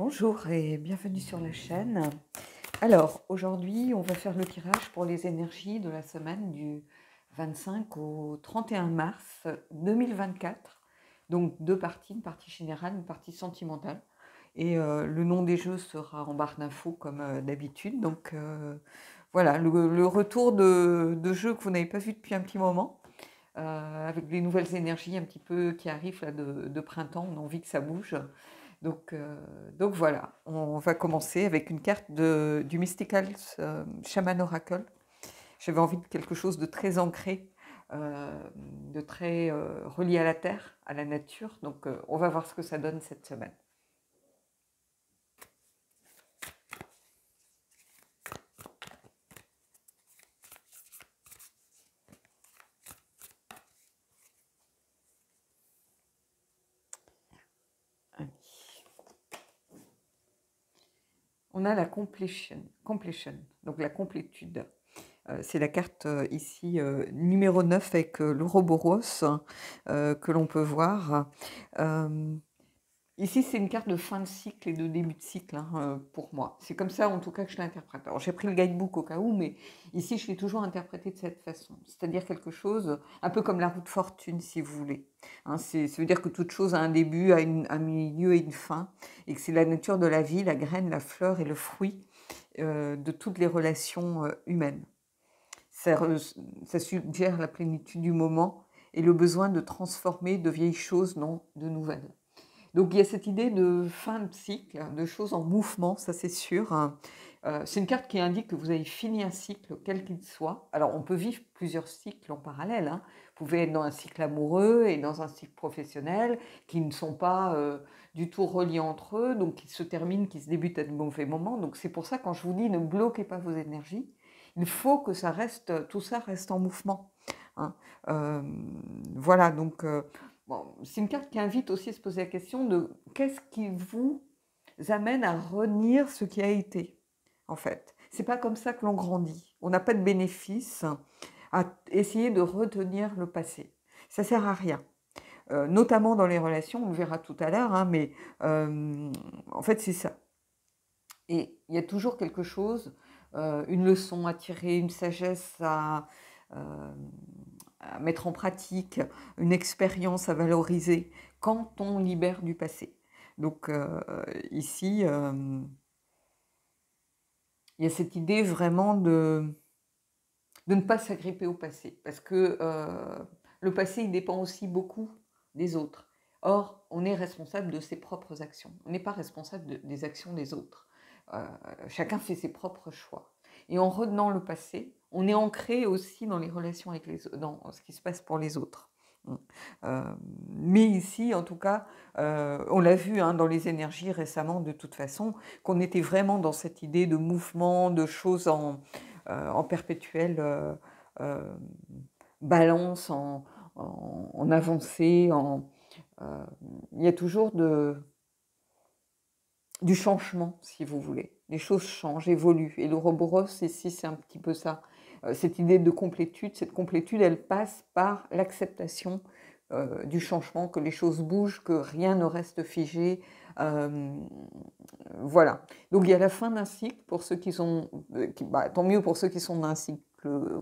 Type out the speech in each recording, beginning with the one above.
Bonjour et bienvenue sur la chaîne. Alors, aujourd'hui, on va faire le tirage pour les énergies de la semaine du 25 au 31 mars 2024. Donc, deux parties, une partie générale, une partie sentimentale. Et le nom des jeux sera en barre d'infos comme d'habitude. Donc, voilà, le retour de jeux que vous n'avez pas vu depuis un petit moment. Avec les nouvelles énergies un petit peu qui arrivent là, de printemps, on a envie que ça bouge. Donc voilà, on va commencer avec une carte du Mystical Shaman Oracle. J'avais envie de quelque chose de très ancré, de très relié à la terre, à la nature. Donc on va voir ce que ça donne cette semaine. Allez. On a la completion, donc la complétude. C'est la carte ici numéro 9 avec l'Ouroboros que l'on peut voir. Ici, c'est une carte de fin de cycle et de début de cycle pour moi. C'est comme ça, en tout cas, que je l'interprète. Alors, j'ai pris le guidebook au cas où, mais ici, je l'ai toujours interprété de cette façon. C'est-à-dire quelque chose, un peu comme la roue de fortune, si vous voulez. Ça veut dire que toute chose a un début, un milieu et une fin, et que c'est la nature de la vie, la graine, la fleur et le fruit de toutes les relations humaines. Ça suggère la plénitude du moment et le besoin de transformer de vieilles choses dans de nouvelles. Donc il y a cette idée de fin de cycle, de choses en mouvement, ça c'est sûr. C'est une carte qui indique que vous avez fini un cycle, quel qu'il soit. Alors on peut vivre plusieurs cycles en parallèle. Vous pouvez être dans un cycle amoureux et dans un cycle professionnel qui ne sont pas du tout reliés entre eux, donc qui se terminent, qui se débutent à de mauvais moments. Donc c'est pour ça quand je vous dis ne bloquez pas vos énergies, il faut que tout ça reste en mouvement. Voilà, donc bon, c'est une carte qui invite aussi à se poser la question de qu'est-ce qui vous amène à renier ce qui a été, en fait. C'est pas comme ça que l'on grandit. On n'a pas de bénéfice à essayer de retenir le passé. Ça sert à rien. Notamment dans les relations, on le verra tout à l'heure, mais en fait c'est ça. Et il y a toujours quelque chose, une leçon à tirer, une sagesse à mettre en pratique, une expérience à valoriser quand on libère du passé. Donc ici, il y a cette idée vraiment de ne pas s'agripper au passé, parce que le passé, il dépend aussi beaucoup des autres. Or, on est responsable de ses propres actions. On n'est pas responsable des actions des autres. Chacun fait ses propres choix. Et en retenant le passé, on est ancré aussi dans les relations avec les autres, dans ce qui se passe pour les autres. Mais ici, en tout cas, on l'a vu dans les énergies récemment, de toute façon, qu'on était vraiment dans cette idée de mouvement, de choses en perpétuelle balance, en avancée. Il y a toujours du changement, si vous voulez. Les choses changent, évoluent. Et l'Ouroboros, ici, c'est un petit peu ça. Cette idée de complétude, cette complétude, elle passe par l'acceptation du changement, que les choses bougent, que rien ne reste figé. Voilà. Donc il y a la fin d'un cycle pour ceux qui sont... tant mieux pour ceux qui sont dans un cycle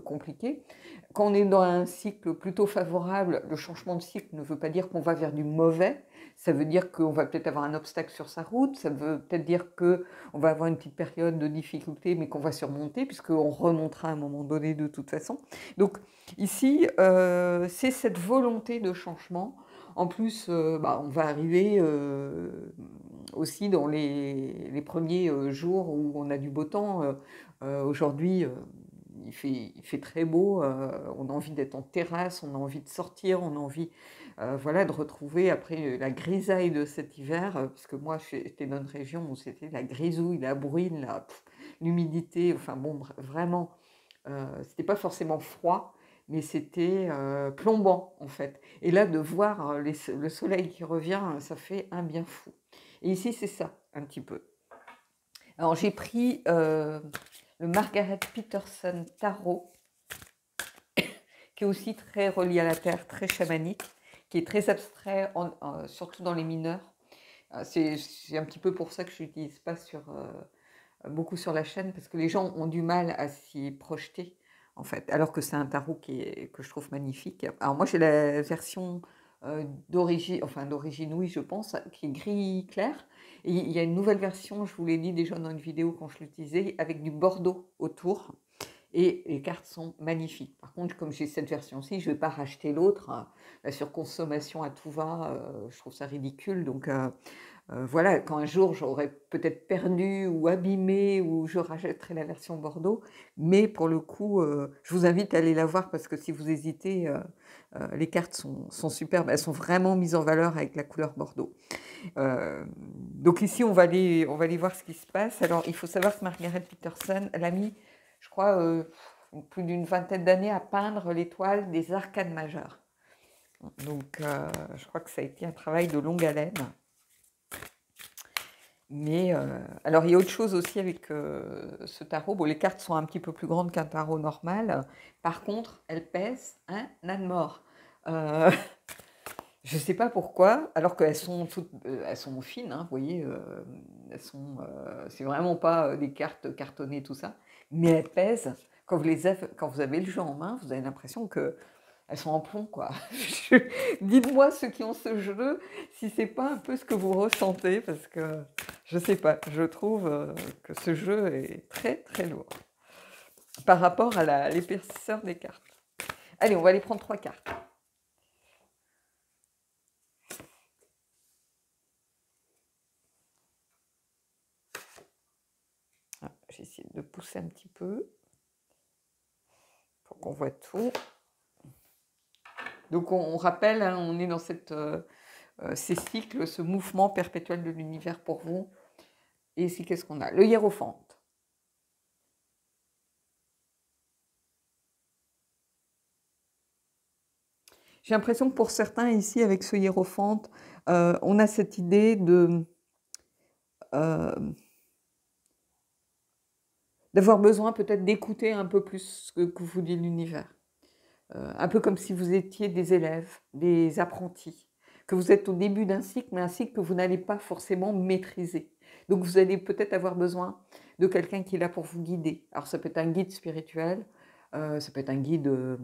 compliqué. Quand on est dans un cycle plutôt favorable, le changement de cycle ne veut pas dire qu'on va vers du mauvais. Ça veut dire qu'on va peut-être avoir un obstacle sur sa route. Ça veut peut-être dire qu'on va avoir une petite période de difficulté, mais qu'on va surmonter, puisqu'on remontera à un moment donné de toute façon. Donc ici, c'est cette volonté de changement. En plus, on va arriver aussi dans les premiers jours où on a du beau temps. Aujourd'hui, il fait très beau, on a envie d'être en terrasse, on a envie de sortir, on a envie de retrouver après la grisaille de cet hiver, puisque moi j'étais dans une région où c'était la grisouille, la bruine, l'humidité, enfin bon, vraiment, c'était pas forcément froid, mais c'était plombant en fait. Et là, de voir le soleil qui revient, ça fait un bien fou. Et ici, c'est ça, un petit peu. Alors, j'ai pris le Margaret Peterson Tarot, qui est aussi très relié à la terre, très chamanique, qui est très abstrait, surtout dans les mineurs, C'est un petit peu pour ça que je l'utilise pas beaucoup sur la chaîne, parce que les gens ont du mal à s'y projeter, en fait, alors que c'est un tarot que je trouve magnifique. Alors moi, j'ai la version d'origine, oui, je pense, qui est gris clair. Et il y a une nouvelle version, je vous l'ai dit déjà dans une vidéo quand je l'utilisais, avec du bordeaux autour. Et les cartes sont magnifiques. Par contre, comme j'ai cette version-ci, je ne vais pas racheter l'autre. La surconsommation à tout va, je trouve ça ridicule. Donc voilà, quand un jour j'aurais peut-être perdu ou abîmé, ou je rachèterai la version Bordeaux. Mais pour le coup, je vous invite à aller la voir, parce que si vous hésitez, les cartes sont superbes. Elles sont vraiment mises en valeur avec la couleur Bordeaux. Donc ici, on va aller voir ce qui se passe. Alors, il faut savoir que Margaret Peterson, elle a mis, je crois, plus d'une vingtaine d'années à peindre l'étoile des arcanes majeures. Donc, je crois que ça a été un travail de longue haleine. Mais, alors, il y a autre chose aussi avec ce tarot. Bon, les cartes sont un petit peu plus grandes qu'un tarot normal. Par contre, elles pèsent un âne mort. Je ne sais pas pourquoi, alors qu'elles sont elles sont fines, hein, vous voyez, c'est vraiment pas des cartes cartonnées, tout ça, mais elles pèsent. Quand vous avez le jeu en main, vous avez l'impression qu'elles sont en plomb, quoi. Dites-moi, ceux qui ont ce jeu, si c'est pas un peu ce que vous ressentez, parce que je sais pas, je trouve que ce jeu est très très lourd par rapport à l'épaisseur des cartes. Allez, on va aller prendre 3 cartes. J'ai essayé de pousser un petit peu pour qu'on voit tout. Donc on rappelle, hein, on est dans ces cycles, ce mouvement perpétuel de l'univers pour vous. Et ici, qu'est-ce qu'on a? Le hiérophante. J'ai l'impression que pour certains ici, avec ce hiérophante, on a cette idée d'avoir besoin peut-être d'écouter un peu plus ce que vous dit l'univers. Un peu comme si vous étiez des élèves, des apprentis, que vous êtes au début d'un cycle, mais un cycle que vous n'allez pas forcément maîtriser. Donc vous allez peut-être avoir besoin de quelqu'un qui est là pour vous guider. Alors ça peut être un guide spirituel, ça peut être un guide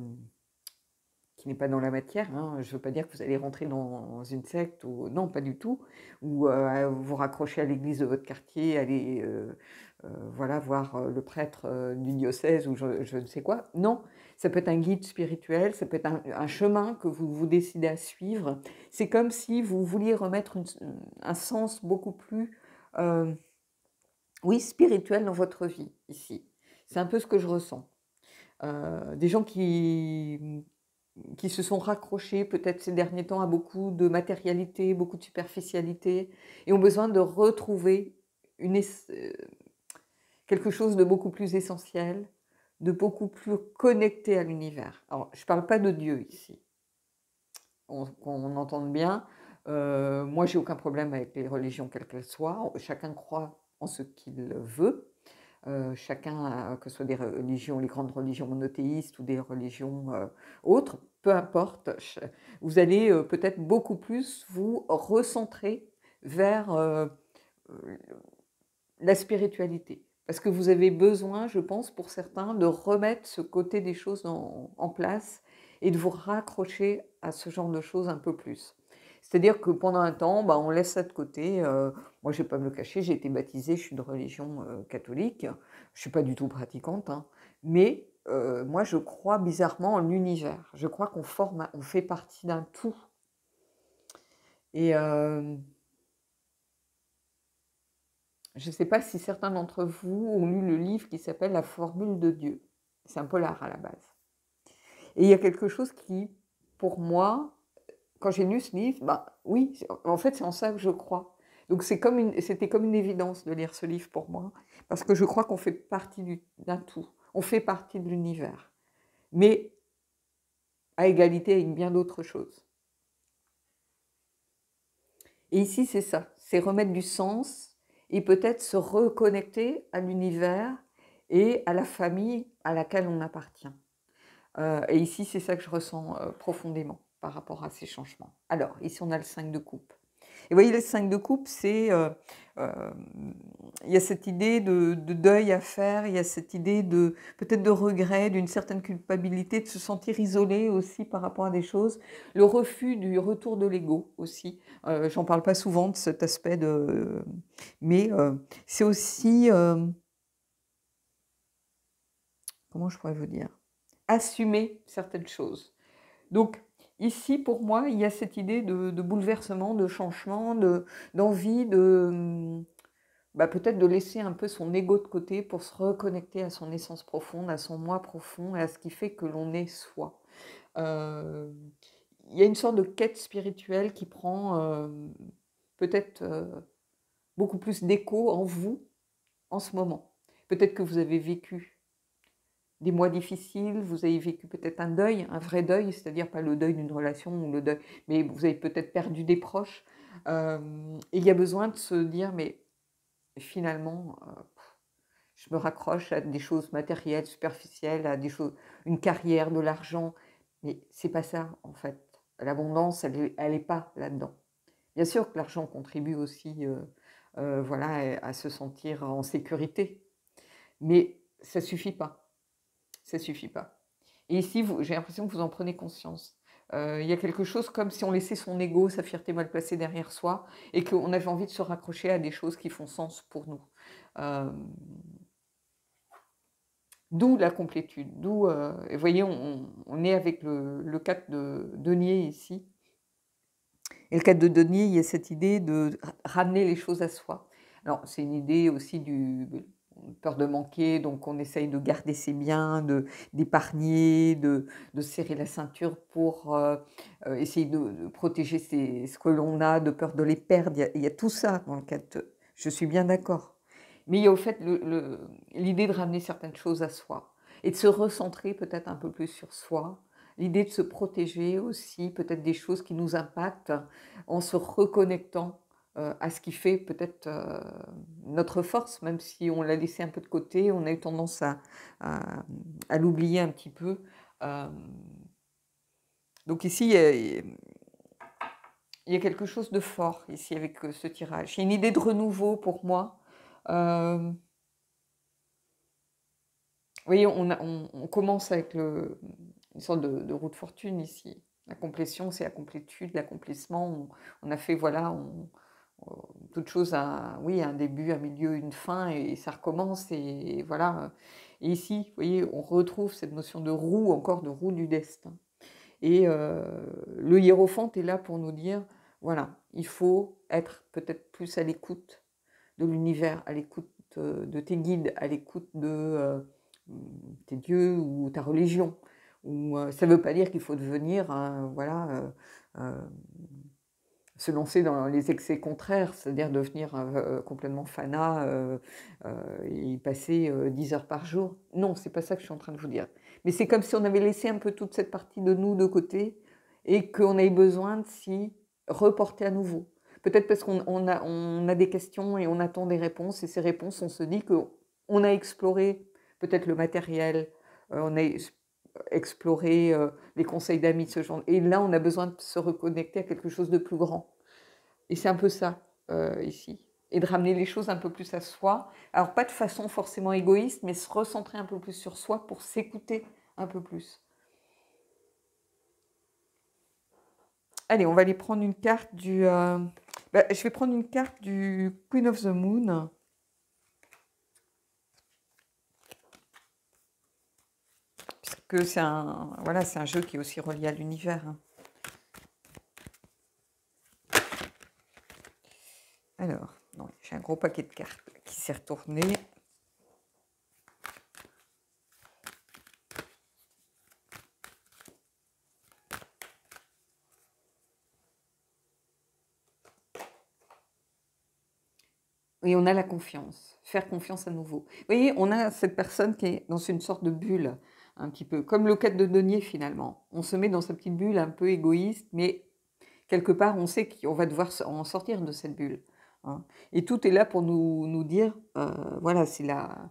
qui n'est pas dans la matière, hein. Je ne veux pas dire que vous allez rentrer dans une secte, ou non, pas du tout, ou vous raccrocher à l'église de votre quartier, aller voilà, voir le prêtre du diocèse, ou je ne sais quoi. Non, ça peut être un guide spirituel, ça peut être un chemin que vous décidez à suivre. C'est comme si vous vouliez remettre un sens beaucoup plus, oui, spirituel dans votre vie, ici. C'est un peu ce que je ressens. Des gens qui se sont raccrochés peut-être ces derniers temps à beaucoup de matérialité, beaucoup de superficialité, et ont besoin de retrouver quelque chose de beaucoup plus essentiel, de beaucoup plus connecté à l'univers. Alors, je ne parle pas de Dieu ici, qu'on entende bien. Moi, j'ai aucun problème avec les religions, quelles qu'elles soient. Chacun croit en ce qu'il veut. Chacun, que ce soit des religions, les grandes religions monothéistes ou des religions autres, peu importe, vous allez peut-être beaucoup plus vous recentrer vers la spiritualité. Parce que vous avez besoin, je pense, pour certains, de remettre ce côté des choses en place et de vous raccrocher à ce genre de choses un peu plus. C'est-à-dire que pendant un temps, bah, on laisse ça de côté. Moi, je ne vais pas me le cacher, j'ai été baptisée, je suis de religion catholique. Je ne suis pas du tout pratiquante, hein, mais moi, je crois bizarrement en l'univers. Je crois on fait partie d'un tout. Et je ne sais pas si certains d'entre vous ont lu le livre qui s'appelle La formule de Dieu. C'est un polar à la base. Et il y a quelque chose qui, pour moi, quand j'ai lu ce livre, bah oui, en fait, c'est en ça que je crois. Donc c'était comme une évidence de lire ce livre pour moi, parce que je crois qu'on fait partie d'un tout. On fait partie de l'univers, mais à égalité avec bien d'autres choses. Et ici, c'est ça, c'est remettre du sens et peut-être se reconnecter à l'univers et à la famille à laquelle on appartient. Et ici, c'est ça que je ressens profondément par rapport à ces changements. Alors, ici, on a le 5 de coupe. Et vous voyez, les 5 de coupe, c'est... il y a cette idée de deuil à faire, il y a cette idée de peut-être de regret, d'une certaine culpabilité, de se sentir isolé aussi par rapport à des choses. Le refus du retour de l'ego aussi. J'en parle pas souvent de cet aspect de... Mais c'est aussi... comment je pourrais vous dire? Assumer certaines choses. Donc, ici, pour moi, il y a cette idée de bouleversement, de changement, d'envie de bah, peut-être de laisser un peu son ego de côté pour se reconnecter à son essence profonde, à son moi profond et à ce qui fait que l'on est soi. Euh, il y a une sorte de quête spirituelle qui prend peut-être beaucoup plus d'écho en vous en ce moment. Peut-être que vous avez vécu des mois difficiles, vous avez vécu peut-être un deuil, un vrai deuil, c'est-à-dire pas le deuil d'une relation ou le deuil, mais vous avez peut-être perdu des proches. Et il y a besoin de se dire, mais finalement, je me raccroche à des choses matérielles, superficielles, à des choses, une carrière, de l'argent, mais c'est pas ça en fait. L'abondance, elle est pas là-dedans. Bien sûr que l'argent contribue aussi, voilà, à se sentir en sécurité, mais ça suffit pas. Ça suffit pas. Et ici, j'ai l'impression que vous en prenez conscience. Il y a quelque chose comme si on laissait son ego, sa fierté mal placée derrière soi, et qu'on avait envie de se raccrocher à des choses qui font sens pour nous. D'où la complétude. D'où, vous voyez, on est avec le 4 de denier ici. Et le 4 de denier, il y a cette idée de ramener les choses à soi. Alors, c'est une idée aussi du peur de manquer, donc on essaye de garder ses biens, d'épargner, de serrer la ceinture pour essayer de protéger ce que l'on a, de peur de les perdre. Il y a tout ça dans le 4. Je suis bien d'accord. Mais il y a au fait l'idée de ramener certaines choses à soi et de se recentrer peut-être un peu plus sur soi. L'idée de se protéger aussi, peut-être des choses qui nous impactent, en se reconnectant à ce qui fait peut-être notre force, même si on l'a laissé un peu de côté, on a eu tendance à l'oublier un petit peu. Euh, donc ici, il y a quelque chose de fort ici avec ce tirage. Il y a une idée de renouveau pour moi. Vous voyez, on commence avec une sorte de roue de fortune ici. La complétion, c'est la complétude, l'accomplissement. On a fait, voilà, toute chose a, oui, un début, un milieu, une fin, et ça recommence. Et voilà. Et ici, vous voyez, on retrouve cette notion de roue, encore de roue du destin. Et le hiérophante est là pour nous dire, voilà, il faut être peut-être plus à l'écoute de l'univers, à l'écoute de tes guides, à l'écoute de tes dieux ou ta religion. Ça ne veut pas dire qu'il faut devenir, voilà, se lancer dans les excès contraires, c'est-à-dire devenir complètement fanat et y passer 10 heures par jour. Non, c'est pas ça que je suis en train de vous dire. Mais c'est comme si on avait laissé un peu toute cette partie de nous de côté et qu'on ait besoin de s'y reporter à nouveau. Peut-être parce qu'on a des questions et on attend des réponses, et ces réponses, on se dit qu'on a exploré peut-être le matériel, on a exploré les conseils d'amis, ce genre. Et là, on a besoin de se reconnecter à quelque chose de plus grand. Et c'est un peu ça, ici. Et de ramener les choses un peu plus à soi. Alors, pas de façon forcément égoïste, mais se recentrer un peu plus sur soi pour s'écouter un peu plus. Allez, on va aller prendre une carte du... je vais prendre une carte du Queen of the Moon. Puisque c'est voilà, c'est un jeu qui est aussi relié à l'univers. Alors, non, j'ai un gros paquet de cartes qui s'est retourné. Et on a la confiance, faire confiance à nouveau. Vous voyez, on a cette personne qui est dans une sorte de bulle, un petit peu, comme le 4 de denier finalement. On se met dans sa petite bulle un peu égoïste, mais quelque part, on sait qu'on va devoir en sortir de cette bulle. Hein. Et tout est là pour nous dire, voilà, c'est là,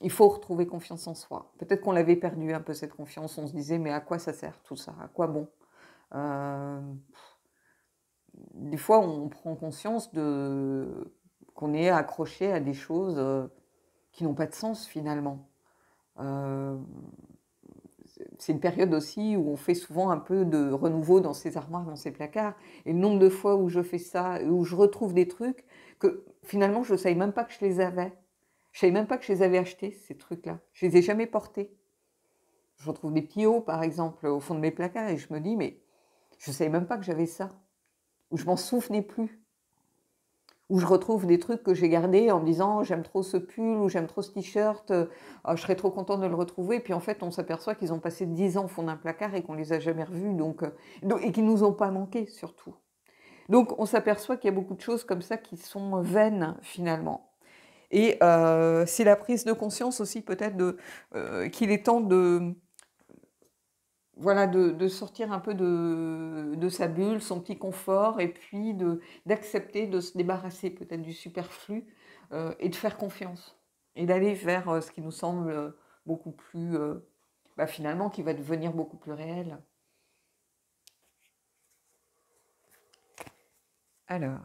il faut retrouver confiance en soi. Peut-être qu'on l'avait perdu un peu cette confiance, on se disait, mais à quoi ça sert tout ça? À quoi bon des fois, on prend conscience qu'on est accroché à des choses qui n'ont pas de sens finalement. Euh, c'est une période aussi où on fait souvent un peu de renouveau dans ses armoires, dans ses placards. Et le nombre de fois où je fais ça, où je retrouve des trucs que finalement je ne savais même pas que je les avais. Je ne savais même pas que je les avais achetés, ces trucs-là. Je ne les ai jamais portés. Je retrouve des petits hauts, par exemple, au fond de mes placards et je me dis, mais je ne savais même pas que j'avais ça. Ou je m'en souvenais plus. Où je retrouve des trucs que j'ai gardés en me disant j'aime trop ce pull ou j'aime trop ce t-shirt, je serais trop contente de le retrouver. Puis en fait, on s'aperçoit qu'ils ont passé 10 ans au fond d'un placard et qu'on les a jamais revus, et qu'ils nous ont pas manqué surtout. Donc on s'aperçoit qu'il y a beaucoup de choses comme ça qui sont vaines finalement. Et c'est la prise de conscience aussi peut-être qu'il est temps de, voilà, de sortir un peu de sa bulle, son petit confort, et puis d'accepter de se débarrasser peut-être du superflu et de faire confiance. Et d'aller vers ce qui nous semble beaucoup plus, finalement, qui va devenir beaucoup plus réel. Alors,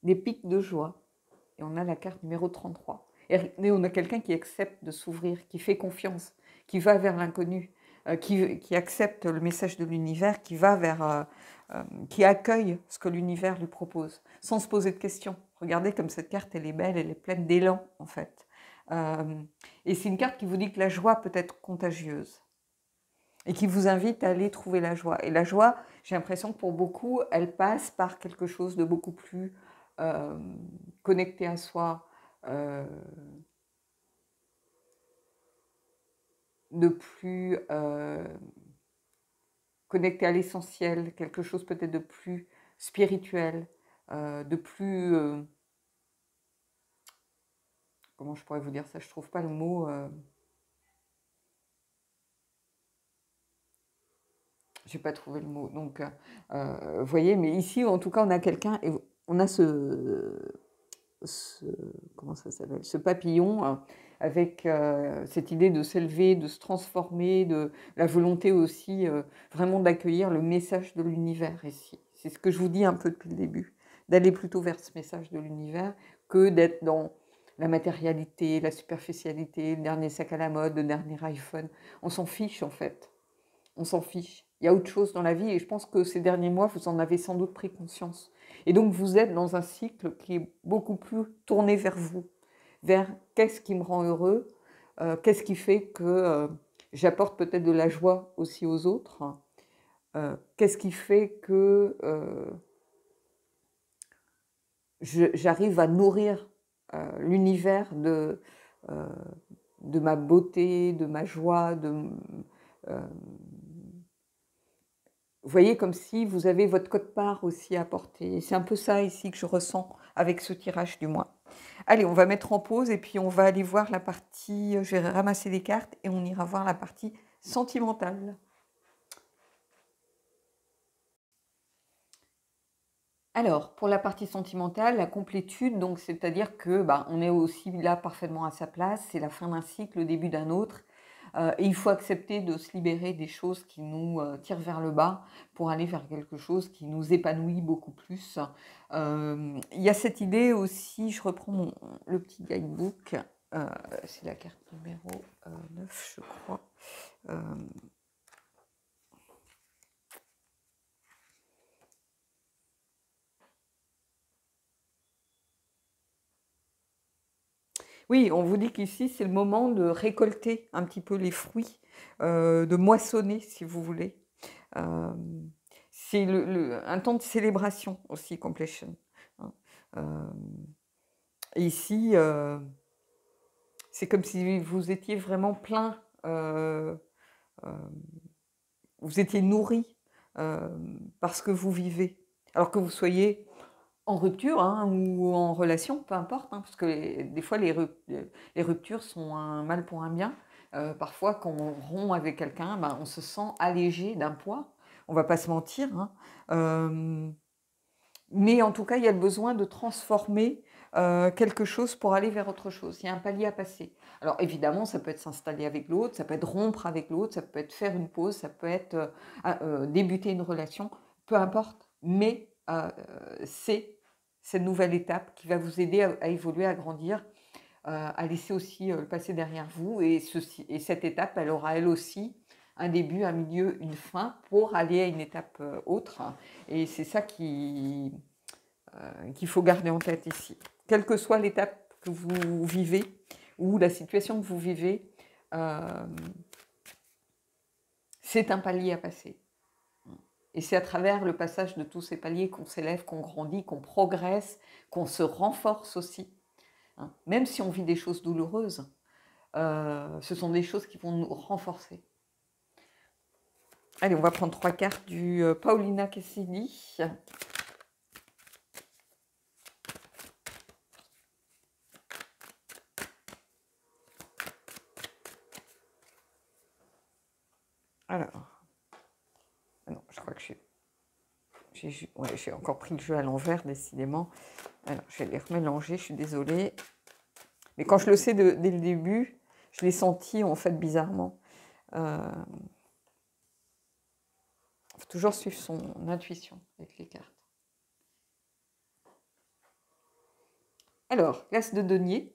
des pics de joie. Et on a la carte numéro 33. Et on a quelqu'un qui accepte de s'ouvrir, qui fait confiance, qui va vers l'inconnu, qui accepte le message de l'univers, qui accueille ce que l'univers lui propose, sans se poser de questions. Regardez comme cette carte, elle est belle, elle est pleine d'élan, en fait. Et c'est une carte qui vous dit que la joie peut être contagieuse et qui vous invite à aller trouver la joie. Et la joie, j'ai l'impression que pour beaucoup, elle passe par quelque chose de beaucoup plus connecté à soi, de plus connecté à l'essentiel, quelque chose peut-être de plus spirituel, de plus... comment je pourrais vous dire ça? Je ne trouve pas le mot... je n'ai pas trouvé le mot. Donc, vous voyez, mais ici, en tout cas, on a quelqu'un, et on a comment ça s'appelle, ce papillon avec cette idée de s'élever, de se transformer, de la volonté aussi vraiment d'accueillir le message de l'univers ici. C'est ce que je vous dis un peu depuis le début, d'aller plutôt vers ce message de l'univers que d'être dans la matérialité, la superficialité, le dernier sac à la mode, le dernier iPhone. On s'en fiche en fait. On s'en fiche. Il y a autre chose dans la vie et je pense que ces derniers mois, vous en avez sans doute pris conscience. Et donc, vous êtes dans un cycle qui est beaucoup plus tourné vers vous, vers qu'est-ce qui me rend heureux, qu'est-ce qui fait que j'apporte peut-être de la joie aussi aux autres, qu'est-ce qui fait que j'arrive à nourrir l'univers de ma beauté, de ma joie, vous voyez, comme si vous avez votre quote-part aussi à porter. C'est un peu ça ici que je ressens avec ce tirage du mois. Allez, on va mettre en pause et puis on va aller voir la partie... Je vais ramasser les cartes et on ira voir la partie sentimentale. Alors, pour la partie sentimentale, la complétude, donc c'est-à-dire que on est aussi là parfaitement à sa place, c'est la fin d'un cycle, le début d'un autre. Et il faut accepter de se libérer des choses qui nous tirent vers le bas pour aller vers quelque chose qui nous épanouit beaucoup plus. Il y a cette idée aussi, je reprends le petit guidebook, c'est la carte numéro 9, je crois. Oui, on vous dit qu'ici, c'est le moment de récolter un petit peu les fruits, de moissonner, si vous voulez. C'est un temps de célébration aussi, completion. Ici, c'est comme si vous étiez vraiment plein, vous étiez nourri par ce que vous vivez. Alors que vous soyez en rupture ou en relation, peu importe, parce que des fois les ruptures sont un mal pour un bien. Parfois, quand on rompt avec quelqu'un, on se sent allégé d'un poids. On ne va pas se mentir. Mais en tout cas, il y a le besoin de transformer quelque chose pour aller vers autre chose. Il y a un palier à passer. Alors évidemment, ça peut être s'installer avec l'autre, ça peut être rompre avec l'autre, ça peut être faire une pause, ça peut être débuter une relation, peu importe. Mais c'est cette nouvelle étape qui va vous aider à évoluer, à grandir, à laisser aussi le passé derrière vous. Et cette étape, elle aura elle aussi un début, un milieu, une fin pour aller à une étape autre. Et c'est ça qu'il faut garder en tête ici. Quelle que soit l'étape que vous vivez ou la situation que vous vivez, c'est un palier à passer. Et c'est à travers le passage de tous ces paliers qu'on s'élève, qu'on grandit, qu'on progresse, qu'on se renforce aussi. Même si on vit des choses douloureuses, ce sont des choses qui vont nous renforcer. Allez, on va prendre 3 cartes du Paolina Cassini. Alors, non, je crois que j'ai encore pris le jeu à l'envers, décidément. Alors, je vais les remélanger, je suis désolée. Mais quand je le sais dès le début, je l'ai senti en fait bizarrement. Il faut toujours suivre son intuition avec les cartes. Alors, l'as de denier.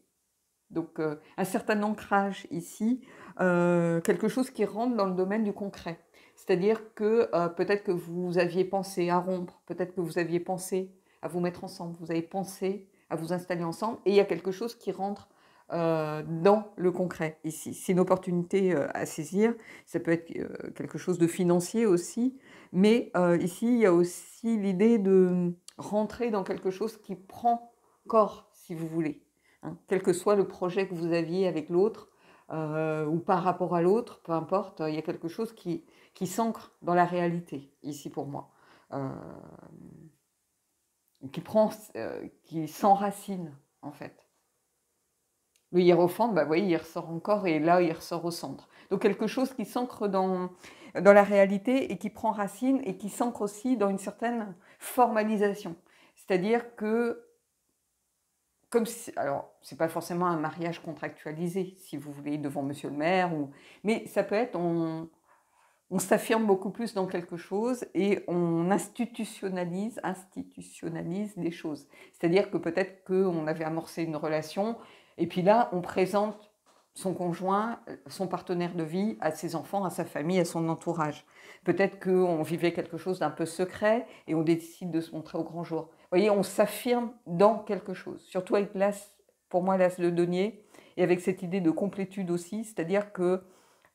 Donc, un certain ancrage ici, quelque chose qui rentre dans le domaine du concret. C'est-à-dire que peut-être que vous aviez pensé à rompre, peut-être que vous aviez pensé à vous mettre ensemble, vous avez pensé à vous installer ensemble, et il y a quelque chose qui rentre dans le concret ici. C'est une opportunité à saisir, ça peut être quelque chose de financier aussi, mais ici, il y a aussi l'idée de rentrer dans quelque chose qui prend corps, si vous voulez. Quel que soit le projet que vous aviez avec l'autre ou par rapport à l'autre, peu importe, il y a quelque chose qui s'ancre dans la réalité, ici pour moi, qui s'enracine en fait. Le hiérophante, vous voyez, il ressort encore et là, il ressort au centre. Donc quelque chose qui s'ancre dans la réalité et qui prend racine et qui s'ancre aussi dans une certaine formalisation. C'est-à-dire que alors, c'est pas forcément un mariage contractualisé, si vous voulez, devant monsieur le maire, mais ça peut être, on s'affirme beaucoup plus dans quelque chose et on institutionnalise des choses. C'est-à-dire que peut-être qu'on avait amorcé une relation et puis là, on présente son conjoint, son partenaire de vie à ses enfants, à sa famille, à son entourage. Peut-être qu'on vivait quelque chose d'un peu secret et on décide de se montrer au grand jour. Vous voyez, on s'affirme dans quelque chose, surtout avec l'as, pour moi, l'as de denier, et avec cette idée de complétude aussi, c'est-à-dire que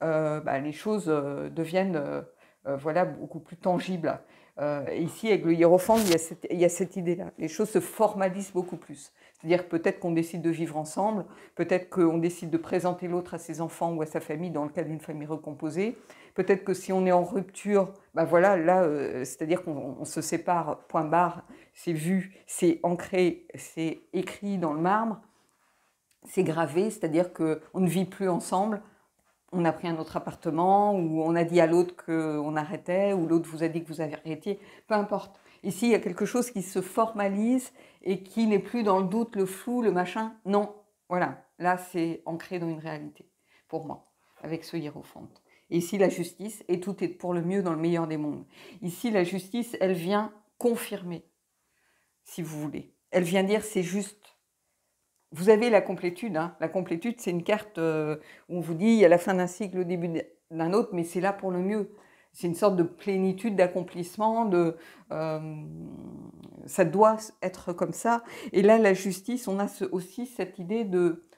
les choses deviennent voilà, beaucoup plus tangibles. Et ici, avec le hiérophante, il y a cette idée-là. Les choses se formalisent beaucoup plus. C'est-à-dire peut-être qu'on décide de vivre ensemble, peut-être qu'on décide de présenter l'autre à ses enfants ou à sa famille dans le cas d'une famille recomposée. Peut-être que si on est en rupture, voilà, là, c'est-à-dire qu'on se sépare, point barre, c'est vu, c'est ancré, c'est écrit dans le marbre, c'est gravé, c'est-à-dire qu'on ne vit plus ensemble, on a pris un autre appartement, ou on a dit à l'autre qu'on arrêtait, ou l'autre vous a dit que vous arrêtiez, peu importe. Ici, il y a quelque chose qui se formalise et qui n'est plus dans le doute, le flou, le machin. Non, voilà, là c'est ancré dans une réalité, pour moi, avec ce hiérophante. Et ici, la justice, et tout est pour le mieux dans le meilleur des mondes. Ici, la justice, elle vient confirmer, si vous voulez. Elle vient dire c'est juste. Vous avez la complétude. La complétude, c'est une carte où on vous dit il y a la fin d'un cycle, le début d'un autre, mais c'est là pour le mieux. C'est une sorte de plénitude, d'accomplissement, ça doit être comme ça. Et là, la justice, on a aussi cette idée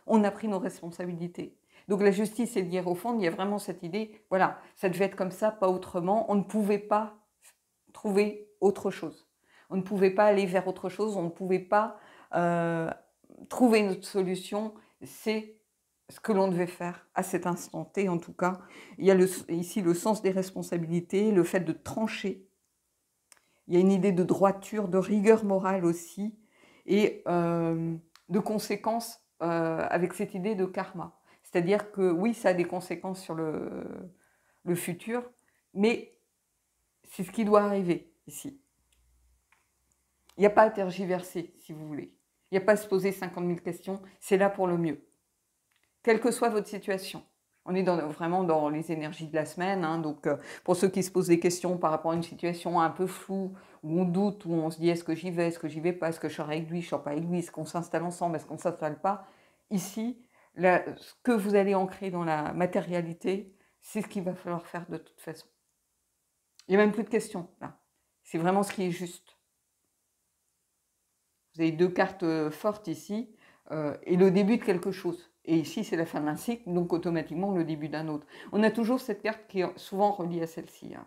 on a pris nos responsabilités. Donc la justice et le hiérophante, il y a vraiment cette idée, voilà, ça devait être comme ça, pas autrement. On ne pouvait pas trouver autre chose. On ne pouvait pas aller vers autre chose, on ne pouvait pas trouver une autre solution, c'est ce que l'on devait faire à cet instant T en tout cas. Il y a ici le sens des responsabilités, le fait de trancher. Il y a une idée de droiture, de rigueur morale aussi, et de conséquences avec cette idée de karma. C'est-à-dire que oui, ça a des conséquences sur le futur, mais c'est ce qui doit arriver ici. Il n'y a pas à tergiverser, si vous voulez. Il n'y a pas à se poser 50 000 questions. C'est là pour le mieux. Quelle que soit votre situation. On est vraiment dans les énergies de la semaine. Hein, donc, pour ceux qui se posent des questions par rapport à une situation un peu floue, où on doute, où on se dit est-ce que j'y vais, est-ce que j'y vais pas, est-ce que je sors avec lui, je ne sors pas avec lui, est-ce qu'on s'installe ensemble, est-ce qu'on ne s'installe pas. Ici, ce que vous allez ancrer dans la matérialité, c'est ce qu'il va falloir faire de toute façon. Il n'y a même plus de questions, là. C'est vraiment ce qui est juste. Vous avez 2 cartes fortes ici, et le début de quelque chose. Et ici, c'est la fin d'un cycle, donc automatiquement le début d'un autre. On a toujours cette carte qui est souvent reliée à celle-ci. Hein.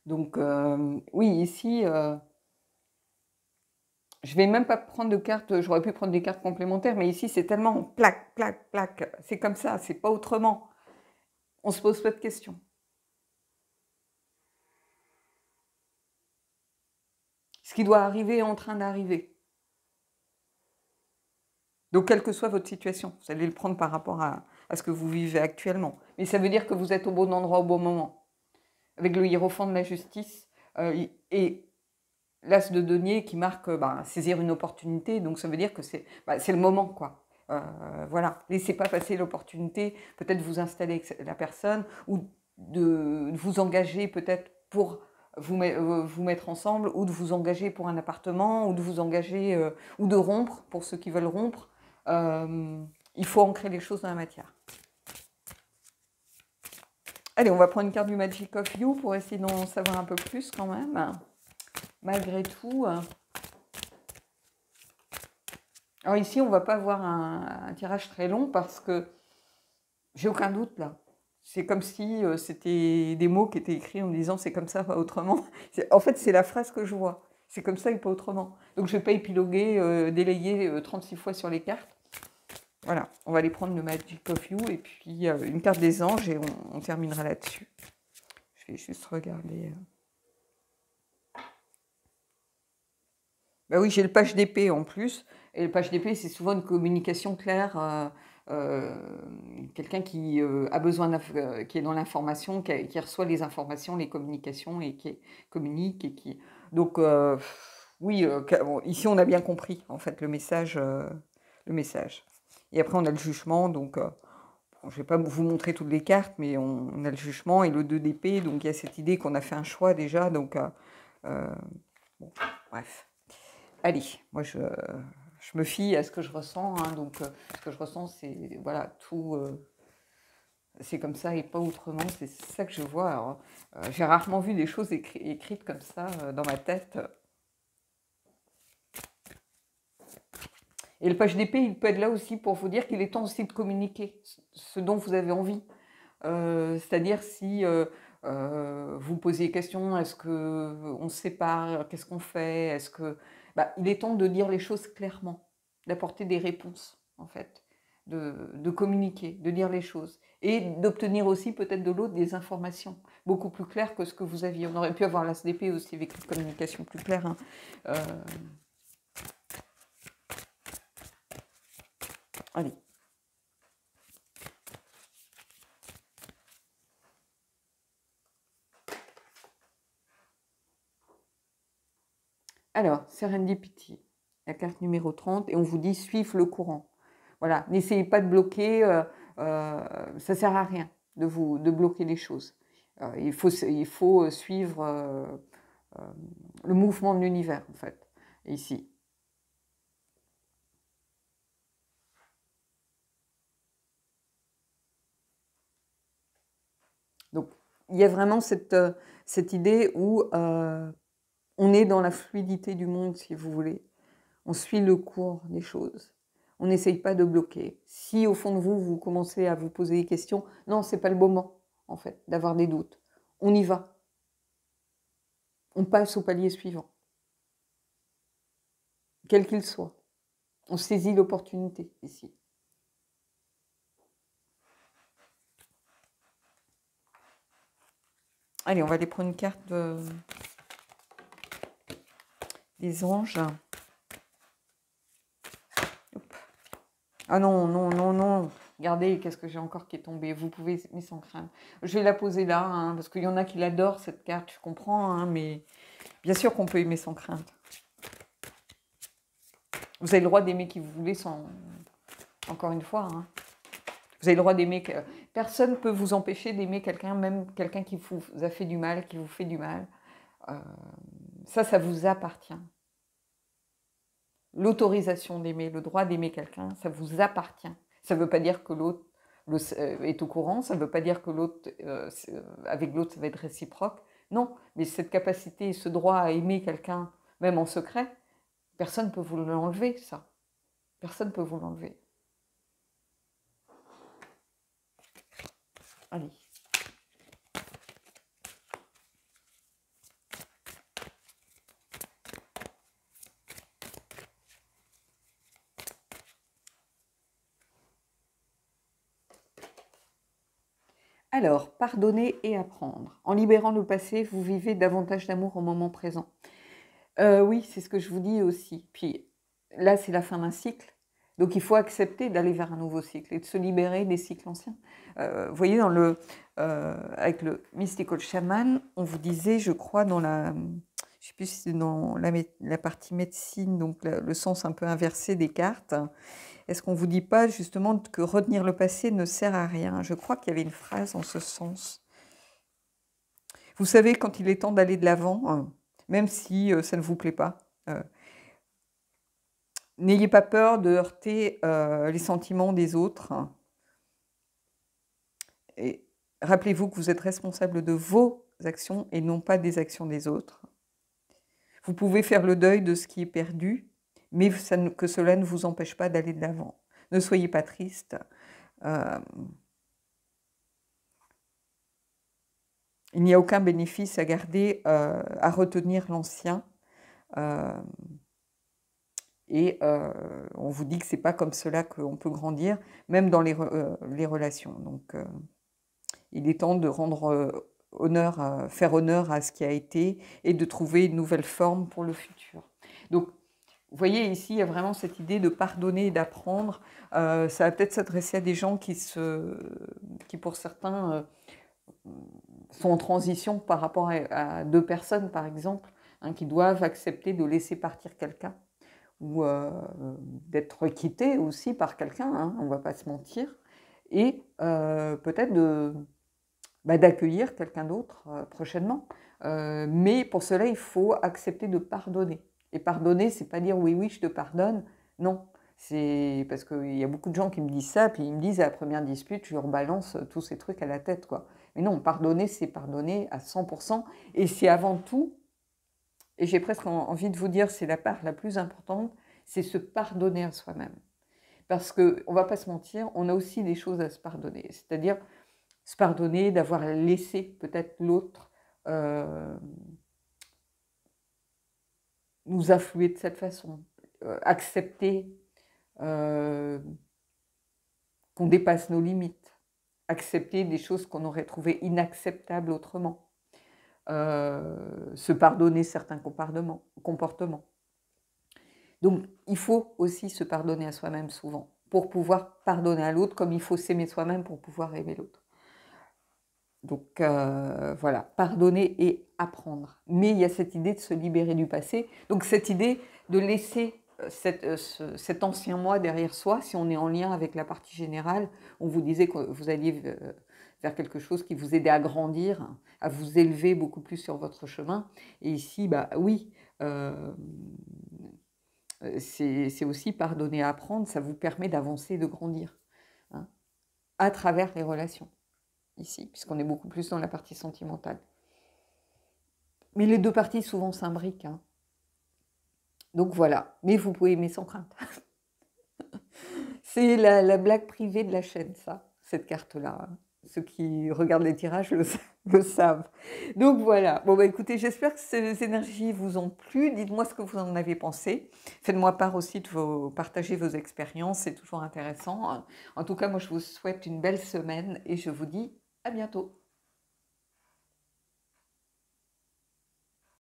Donc, oui, ici, je ne vais même pas prendre de cartes, j'aurais pu prendre des cartes complémentaires, mais ici, c'est tellement plaque, plaque, plaque. C'est comme ça, c'est pas autrement. On ne se pose pas de questions. Ce qui doit arriver est en train d'arriver. Donc, quelle que soit votre situation, vous allez le prendre par rapport à ce que vous vivez actuellement. Mais ça veut dire que vous êtes au bon endroit au bon moment. Avec le hiérophant de la justice et l'as de denier qui marque saisir une opportunité. Donc, ça veut dire que c'est le moment, quoi. Voilà, laissez pas passer l'opportunité, peut-être vous installer avec la personne ou de vous engager peut-être pour vous mettre ensemble ou de vous engager pour un appartement ou de vous engager ou de rompre pour ceux qui veulent rompre. Il faut ancrer les choses dans la matière. Allez, on va prendre une carte du Magic of You pour essayer d'en savoir un peu plus quand même, malgré tout. Alors ici, on ne va pas avoir un tirage très long parce que j'ai aucun doute là. C'est comme si c'était des mots qui étaient écrits en me disant c'est comme ça, pas autrement. En fait, c'est la phrase que je vois. C'est comme ça et pas autrement. Donc je ne vais pas épiloguer, délayer 36 fois sur les cartes. Voilà, on va aller prendre le Magic of You et puis une carte des anges et on terminera là-dessus. Je vais juste regarder. Ben oui, j'ai le page d'épée en plus. Et le page d'épée, c'est souvent une communication claire. Quelqu'un qui a besoin qui est dans l'information, qui reçoit les informations, les communications et qui communique. Et qui... Donc, oui, bon, ici, on a bien compris, en fait, le message. Et après, on a le jugement. Donc, bon, je ne vais pas vous montrer toutes les cartes, mais on a le jugement et le 2 d'épée. Donc, il y a cette idée qu'on a fait un choix déjà. Donc, bon, bref. Allez, moi je me fie à ce que je ressens, hein, donc ce que je ressens c'est voilà tout, c'est comme ça et pas autrement, c'est ça que je vois. Alors, j'ai rarement vu des choses écrites comme ça dans ma tête. Et le page d'épée, il peut être là aussi pour vous dire qu'il est temps aussi de communiquer ce dont vous avez envie. C'est-à-dire si vous posez des questions, est-ce qu'on se sépare, qu'est-ce qu'on fait, est-ce que... il est temps de dire les choses clairement, d'apporter des réponses, en fait, de communiquer, de dire les choses, et d'obtenir aussi peut-être de l'autre des informations beaucoup plus claires que ce que vous aviez. On aurait pu avoir l'as d'épée aussi avec une communication plus claire. Hein. Allez. Alors, Serendipity, la carte numéro 30, et on vous dit suivre le courant. Voilà, n'essayez pas de bloquer, ça ne sert à rien de bloquer les choses. Il faut suivre le mouvement de l'univers, en fait, ici. Donc, il y a vraiment cette idée où on est dans la fluidité du monde, si vous voulez. On suit le cours des choses. On n'essaye pas de bloquer. Si au fond de vous, vous commencez à vous poser des questions, non, ce n'est pas le moment, en fait, d'avoir des doutes. On y va. On passe au palier suivant. Quel qu'il soit. On saisit l'opportunité, ici. Allez, on va aller prendre une carte des anges. Hop. Ah non, non, non, non. Regardez, qu'est-ce que j'ai encore qui est tombé. Vous pouvez aimer sans crainte. Je vais la poser là, hein, parce qu'il y en a qui l'adorent, cette carte, je comprends, hein, mais bien sûr qu'on peut aimer sans crainte. Vous avez le droit d'aimer qui vous voulez sans... Encore une fois, hein. Vous avez le droit d'aimer... Personne ne peut vous empêcher d'aimer quelqu'un, même quelqu'un qui vous a fait du mal, qui vous fait du mal. Ça vous appartient. L'autorisation d'aimer, le droit d'aimer quelqu'un, ça vous appartient. Ça ne veut pas dire que l'autre est au courant, ça ne veut pas dire que l'autre, avec l'autre, ça va être réciproque. Non, mais cette capacité et ce droit à aimer quelqu'un, même en secret, personne ne peut vous l'enlever, ça. Personne ne peut vous l'enlever. Allez. Alors, pardonner et apprendre. En libérant le passé, vous vivez davantage d'amour au moment présent. Oui, c'est ce que je vous dis aussi. Puis là, c'est la fin d'un cycle. Donc, il faut accepter d'aller vers un nouveau cycle et de se libérer des cycles anciens. Vous voyez, avec le Mystical Shaman, on vous disait, je crois, je ne sais plus si c'est dans la partie médecine, donc le sens un peu inversé des cartes. Est-ce qu'on ne vous dit pas justement que retenir le passé ne sert à rien? Je crois qu'il y avait une phrase en ce sens. Vous savez, quand il est temps d'aller de l'avant, même si ça ne vous plaît pas, n'ayez pas peur de heurter les sentiments des autres. Et rappelez-vous que vous êtes responsable de vos actions et non pas des actions des autres. Vous pouvez faire le deuil de ce qui est perdu, mais que cela ne vous empêche pas d'aller de l'avant. Ne soyez pas triste. Il n'y a aucun bénéfice à garder, à retenir l'ancien. On vous dit que ce n'est pas comme cela qu'on peut grandir, même dans les relations. Donc, il est temps de rendre faire honneur à ce qui a été et de trouver une nouvelle forme pour le futur. Donc, vous voyez, ici, il y a vraiment cette idée de pardonner et d'apprendre. Ça va peut-être s'adresser à des gens qui pour certains, sont en transition par rapport à deux personnes, par exemple, hein, qui doivent accepter de laisser partir quelqu'un ou d'être quitté aussi par quelqu'un, hein, on ne va pas se mentir, et peut-être d'accueillir quelqu'un d'autre prochainement. Mais pour cela, il faut accepter de pardonner. Et pardonner, c'est pas dire oui, oui, je te pardonne. Non, c'est parce qu'il y a beaucoup de gens qui me disent ça, puis ils me disent à la première dispute, je leur balance tous ces trucs à la tête, quoi. Mais non, pardonner, c'est pardonner à 100%. Et c'est avant tout, et j'ai presque envie de vous dire, c'est la part la plus importante, c'est se pardonner à soi-même. Parce qu'on ne va pas se mentir, on a aussi des choses à se pardonner. C'est-à-dire se pardonner d'avoir laissé peut-être l'autre nous influer de cette façon. Accepter qu'on dépasse nos limites. Accepter des choses qu'on aurait trouvées inacceptables autrement. Se pardonner certains comportements. Donc, il faut aussi se pardonner à soi-même souvent, pour pouvoir pardonner à l'autre, comme il faut s'aimer soi-même pour pouvoir aimer l'autre. Donc, voilà, pardonner et apprendre. Mais il y a cette idée de se libérer du passé. Donc, cette idée de laisser cet ancien moi derrière soi, si on est en lien avec la partie générale, on vous disait que vous alliez vers quelque chose qui vous aidait à grandir, à vous élever beaucoup plus sur votre chemin. Et ici, bah oui, c'est aussi pardonner et apprendre, ça vous permet d'avancer et de grandir, hein, à travers les relations, ici, puisqu'on est beaucoup plus dans la partie sentimentale. Mais les deux parties souvent s'imbriquent, hein. Donc voilà, mais vous pouvez aimer sans crainte. C'est la blague privée de la chaîne, ça, cette carte-là, hein. Ceux qui regardent les tirages le savent. Donc voilà. Bon, bah écoutez, j'espère que ces énergies vous ont plu. Dites-moi ce que vous en avez pensé. Faites-moi part aussi de partager vos expériences, c'est toujours intéressant. En tout cas, moi, je vous souhaite une belle semaine et je vous dis à bientôt.